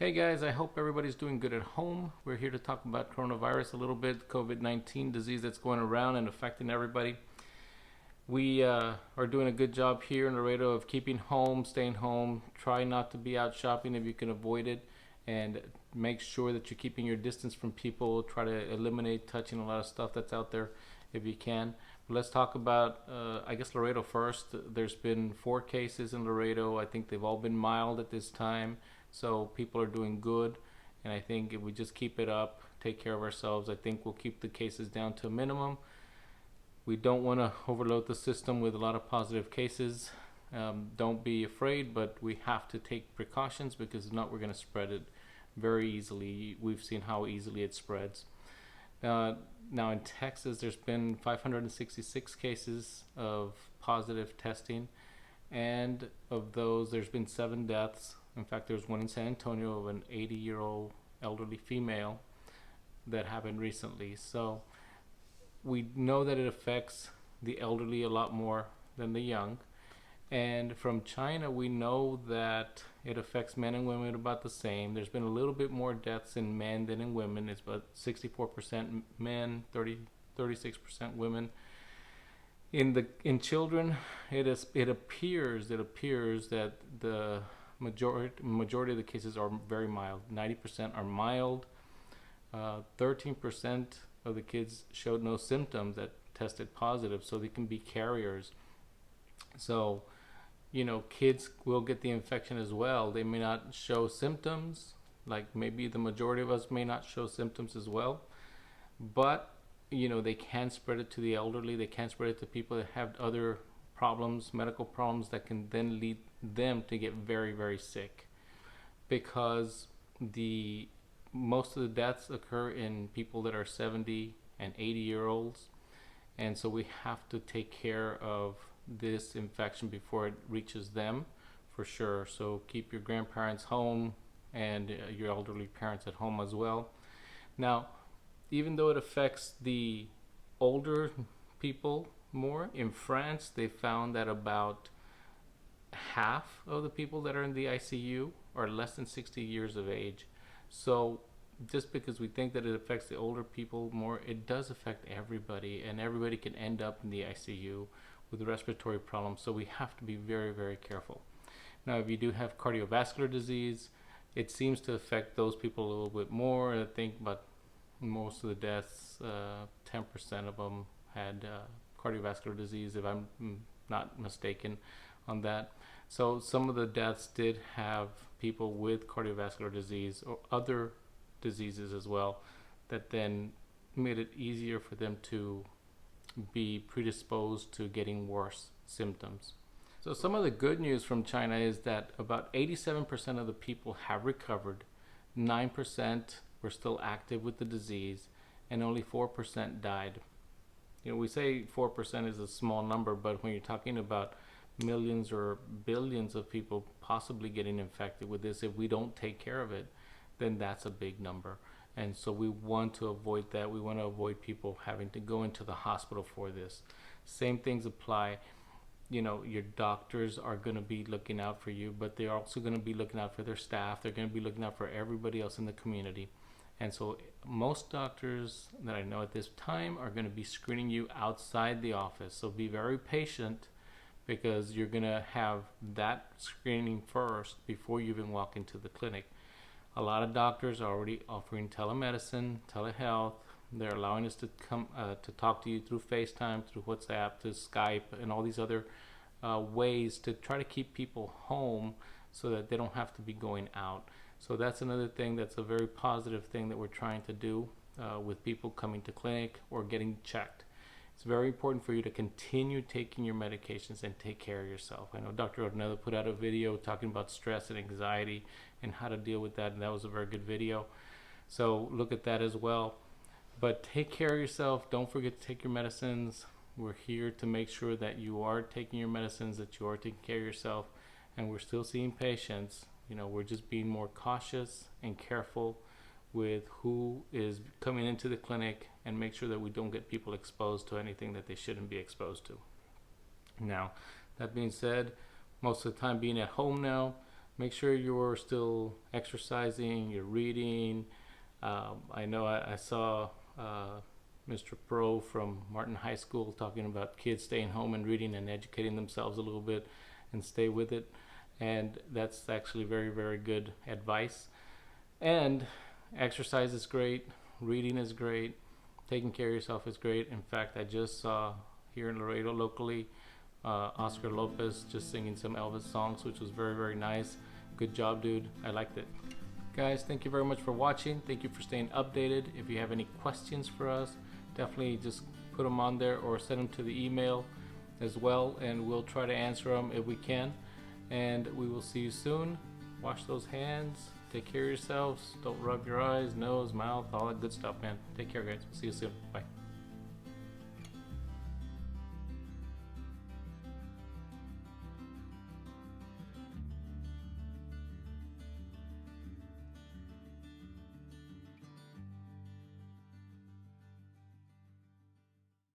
Hey guys, I hope everybody's doing good at home. We're here to talk about coronavirus a little bit, COVID-19 disease that's going around and affecting everybody. We are doing a good job here in Laredo of keeping home, staying home. Try not to be out shopping if you can avoid it, and make sure that you're keeping your distance from people. Try to eliminate touching a lot of stuff that's out there if you can. But let's talk about, I guess, Laredo first. There's been 4 cases in Laredo. I think they've all been mild at this time, so people are doing good. And I think if we just keep it up, take care of ourselves, I think we'll keep the cases down to a minimum. We don't want to overload the system with a lot of positive cases. Don't be afraid, but we have to take precautions because if not, we're going to spread it very easily. We've seen how easily it spreads. Now in Texas, there's been 566 cases of positive testing, and of those, there's been 7 deaths. In fact, there's one in San Antonio of an 80-year-old elderly female that happened recently. So we know that it affects the elderly a lot more than the young. And from China, we know that it affects men and women about the same. There's been a little bit more deaths in men than in women. It's about 64% men, 36% women. In children, it appears that the majority of the cases are very mild. 90% are mild. 13% of the kids showed no symptoms that tested positive, so they can be carriers. So, kids will get the infection as well. They may not show symptoms, like maybe the majority of us may not show symptoms as well, but they can spread it to the elderly. They can spread it to people that have other problems, medical problems, that can then lead them to get very, very sick, because the most of the deaths occur in people that are 70 and 80-year-olds, and so we have to take care of this infection before it reaches them, for sure. So keep your grandparents home and your elderly parents at home as well. Now, even though it affects the older people more, in France they found that about half of the people that are in the ICU are less than 60 years of age. So just because we think that it affects the older people more, it does affect everybody, and everybody can end up in the ICU with respiratory problems. So we have to be very, very careful. Now, if you do have cardiovascular disease, it seems to affect those people a little bit more. I think about most of the deaths, 10% of them had cardiovascular disease, if I'm not mistaken on that. So some of the deaths did have people with cardiovascular disease or other diseases as well, that then made it easier for them to be predisposed to getting worse symptoms. So some of the good news from China is that about 87% of the people have recovered, 9% were still active with the disease, and only 4% died. We say 4% is a small number, but when you're talking about millions or billions of people possibly getting infected with this, if we don't take care of it, then that's a big number. And so we want to avoid that. We want to avoid people having to go into the hospital for this. Same things apply. Your doctors are going to be looking out for you, but they're also going to be looking out for their staff. They're going to be looking out for everybody else in the community. And so most doctors that I know at this time are going to be screening you outside the office. So be very patient, because you're going to have that screening first before you even walk into the clinic. A lot of doctors are already offering telemedicine, telehealth. They're allowing us to come to talk to you through FaceTime, through WhatsApp, through Skype, and all these other ways to try to keep people home so that they don't have to be going out. So that's another thing that's a very positive thing that we're trying to do with people coming to clinic or getting checked. It's very important for you to continue taking your medications and take care of yourself. I know Dr. Ornella put out a video talking about stress and anxiety and how to deal with that, and that was a very good video. So look at that as well. But take care of yourself. Don't forget to take your medicines. We're here to make sure that you are taking your medicines, that you are taking care of yourself, and we're still seeing patients. We're just being more cautious and careful with who is coming into the clinic, and make sure that we don't get people exposed to anything that they shouldn't be exposed to. Now, that being said, most of the time being at home now, make sure you're still exercising, you're reading. I know I saw Mr. Pro from Martin High School talking about kids staying home and reading and educating themselves a little bit and stay with it. And that's actually very, very good advice. And exercise is great, reading is great, taking care of yourself is great. In fact, I just saw here in Laredo locally Oscar Lopez just singing some Elvis songs, which was very, very nice. Good job, dude. I liked it. Guys, thank you very much for watching. Thank you for staying updated. If you have any questions for us, definitely just put them on there or send them to the email as well, and we'll try to answer them if we can. And we will see you soon. Wash those hands. Take care of yourselves. Don't rub your eyes, nose, mouth, all that good stuff, man. Take care, guys. We'll see you soon. Bye.